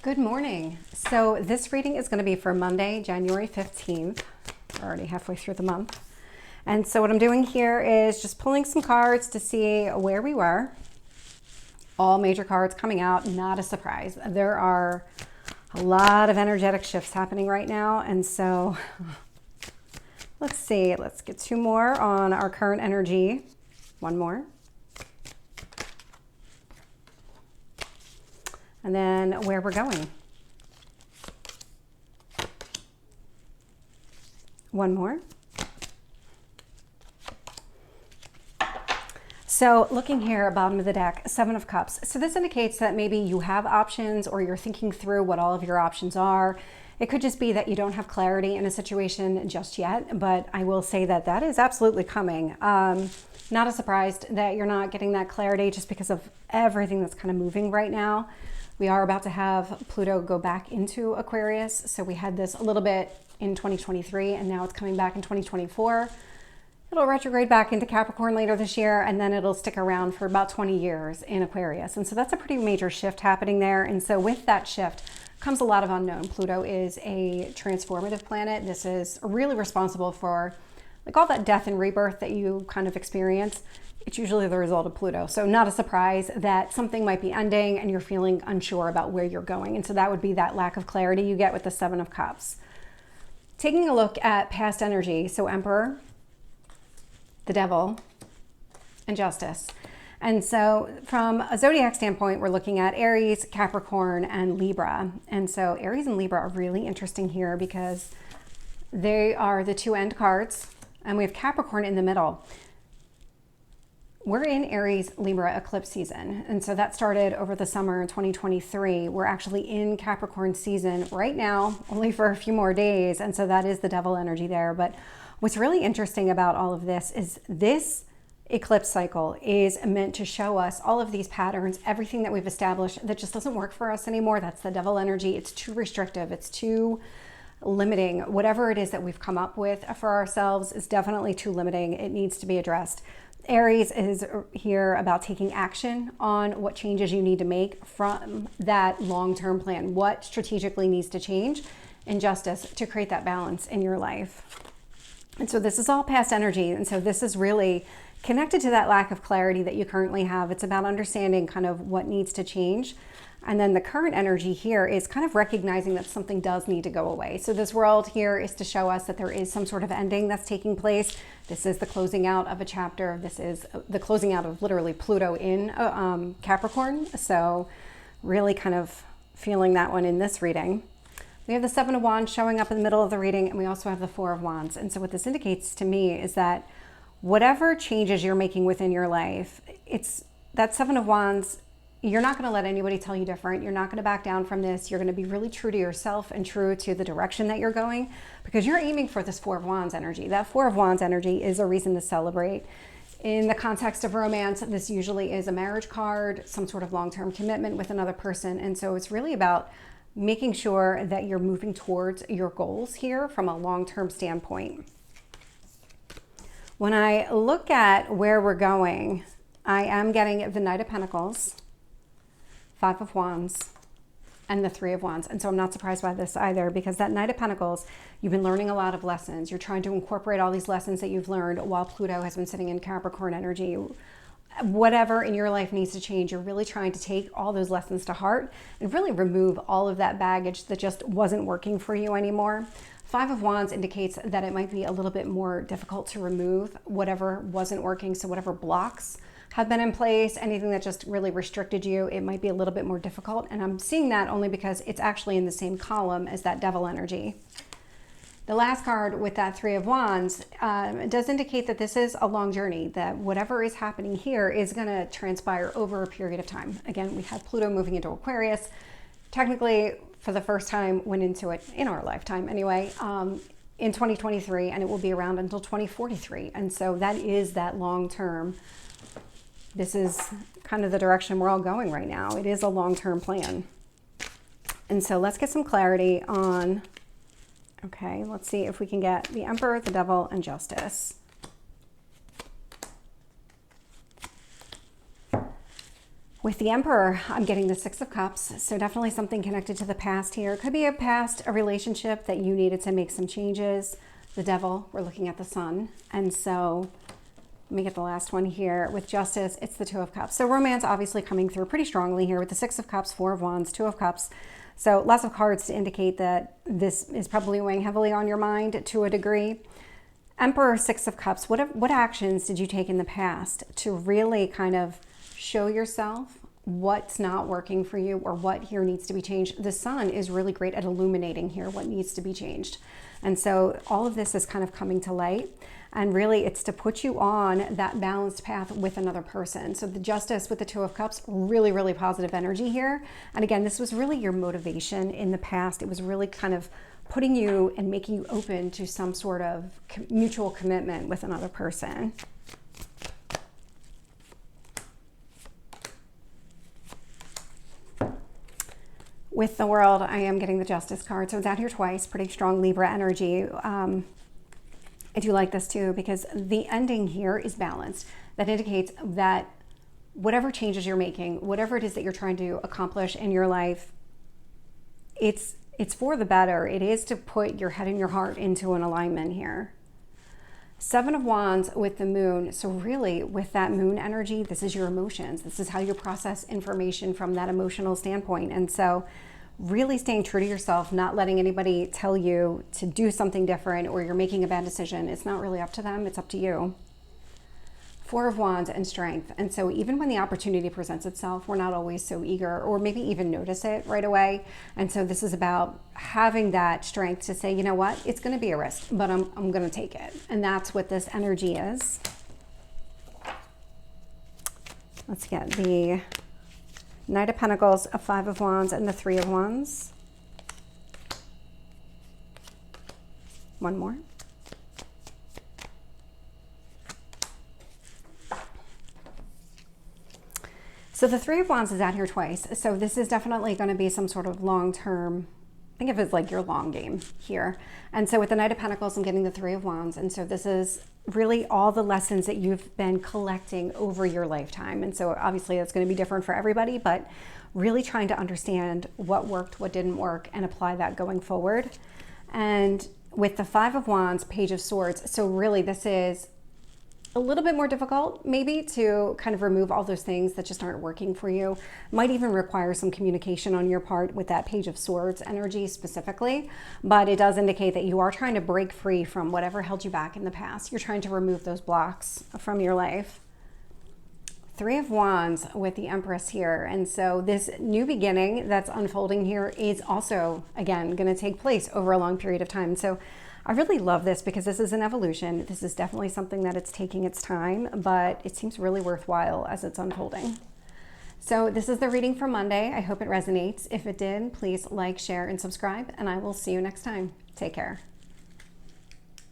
Good morning. So this reading is going to be for Monday, January 15th. We're already halfway through the month. And so what I'm doing here is just pulling some cards to see where we were. All major cards coming out, not a surprise. There are a lot of energetic shifts happening right now. And so let's see, let's get two more on our current energy. One more. And then where we're going. One more. So looking here, bottom of the deck, Seven of Cups. So this indicates that maybe you have options or you're thinking through what all of your options are. It could just be that you don't have clarity in a situation just yet, but I will say that that is absolutely coming. Not a surprise that you're not getting that clarity just because of everything that's kind of moving right now. We are about to have Pluto go back into Aquarius. So we had this a little bit in 2023 and now it's coming back in 2024. It'll retrograde back into Capricorn later this year and then it'll stick around for about 20 years in Aquarius. And so that's a pretty major shift happening there. And so with that shift comes a lot of unknown. Pluto is a transformative planet. This is really responsible for like all that death and rebirth that you kind of experience. It's usually the result of Pluto. So not a surprise that something might be ending and you're feeling unsure about where you're going. And so that would be that lack of clarity you get with the Seven of Cups. Taking a look at past energy. So Emperor, the Devil, and Justice. And so from a Zodiac standpoint, we're looking at Aries, Capricorn, and Libra. And so Aries and Libra are really interesting here because they are the two end cards and we have Capricorn in the middle. We're in Aries Libra eclipse season. And so that started over the summer in 2023. We're actually in Capricorn season right now, only for a few more days. And so that is the devil energy there. But what's really interesting about all of this is this eclipse cycle is meant to show us all of these patterns, everything that we've established that just doesn't work for us anymore. That's the devil energy. It's too restrictive. It's too limiting. Whatever it is that we've come up with for ourselves is definitely too limiting. It needs to be addressed. Aries is here about taking action on what changes you need to make from that long-term plan, what strategically needs to change, and Justice to create that balance in your life. And so this is all past energy. And so this is really connected to that lack of clarity that you currently have. It's about understanding kind of what needs to change. And then the current energy here is kind of recognizing that something does need to go away. So this world here is to show us that there is some sort of ending that's taking place. This is the closing out of a chapter. This is the closing out of literally Pluto in Capricorn. So really kind of feeling that one in this reading. We have the Seven of Wands showing up in the middle of the reading, and we also have the Four of Wands. And so what this indicates to me is that whatever changes you're making within your life, it's that Seven of Wands. You're not going to let anybody tell you different. You're not going to back down from this. You're going to be really true to yourself and true to the direction that you're going because you're aiming for this Four of Wands energy. That Four of Wands energy is a reason to celebrate. In the context of romance, this usually is a marriage card, some sort of long-term commitment with another person. And so it's really about making sure that you're moving towards your goals here from a long-term standpoint. When I look at where we're going, I am getting the Knight of Pentacles, Five of Wands, and the Three of Wands. And so I'm not surprised by this either because that Knight of Pentacles, you've been learning a lot of lessons. You're trying to incorporate all these lessons that you've learned while Pluto has been sitting in Capricorn energy. Whatever in your life needs to change, you're really trying to take all those lessons to heart and really remove all of that baggage that just wasn't working for you anymore. Five of Wands indicates that it might be a little bit more difficult to remove whatever wasn't working. So whatever blocks have been in place, anything that just really restricted you, it might be a little bit more difficult. And I'm seeing that only because it's actually in the same column as that devil energy. The last card with that Three of Wands does indicate that this is a long journey, that whatever is happening here is going to transpire over a period of time. Again, we had Pluto moving into Aquarius. Technically, for the first time, went into it in our lifetime anyway, in 2023, and it will be around until 2043. And so that is that long term. This is kind of the direction we're all going right now. It is a long-term plan. And so let's get some clarity on, okay, let's see if we can get the Emperor, the Devil, and Justice. With the Emperor, I'm getting the Six of Cups. So definitely something connected to the past here. It could be a relationship that you needed to make some changes. The Devil, we're looking at the Sun. And so let me get the last one here. With Justice, it's the Two of Cups. So romance obviously coming through pretty strongly here with the Six of Cups, Four of Wands, Two of Cups. So lots of cards to indicate that this is probably weighing heavily on your mind to a degree. Emperor, Six of Cups, what actions did you take in the past to really kind of show yourself what's not working for you or what here needs to be changed? The Sun is really great at illuminating here what needs to be changed. And so all of this is kind of coming to light. And really, it's to put you on that balanced path with another person. So the Justice with the Two of Cups, really, really positive energy here. And again, this was really your motivation in the past. It was really kind of putting you and making you open to some sort of mutual commitment with another person. With the World, I am getting the Justice card. So it's out here twice, pretty strong Libra energy. I do like this too because the ending here is balanced. That indicates that whatever changes you're making, whatever it is that you're trying to accomplish in your life, it's for the better. It is to put your head and your heart into an alignment here. Seven of Wands with the Moon. So really with that Moon energy, this is your emotions. This is how you process information from that emotional standpoint. And so really staying true to yourself, not letting anybody tell you to do something different or you're making a bad decision. It's not really up to them, it's up to you. Four of Wands and Strength. And so even when the opportunity presents itself, we're not always so eager or maybe even notice it right away. And so this is about having that strength to say, you know what, it's going to be a risk, but I'm going to take it. And that's what this energy is. Let's get the Knight of Pentacles, a Five of Wands, and the Three of Wands. One more. So the Three of Wands is out here twice. So this is definitely going to be some sort of long-term, think of it as like your long game here. And so with the Knight of Pentacles, I'm getting the Three of Wands. And so this is really all the lessons that you've been collecting over your lifetime. And so obviously that's going to be different for everybody, but really trying to understand what worked, what didn't work, and apply that going forward. And with the Five of Wands, Page of Swords. So really this is a little bit more difficult maybe to kind of remove all those things that just aren't working for you. Might even require some communication on your part with that Page of Swords energy specifically, but it does indicate that you are trying to break free from whatever held you back in the past. You're trying to remove those blocks from your life. Three of Wands with the Empress here. And so this new beginning that's unfolding here is also, again, going to take place over a long period of time. So I really love this because this is an evolution. This is definitely something that it's taking its time, but it seems really worthwhile as it's unfolding. So this is the reading for Monday. I hope it resonates. If it did, please like, share, and subscribe, and I will see you next time. Take care.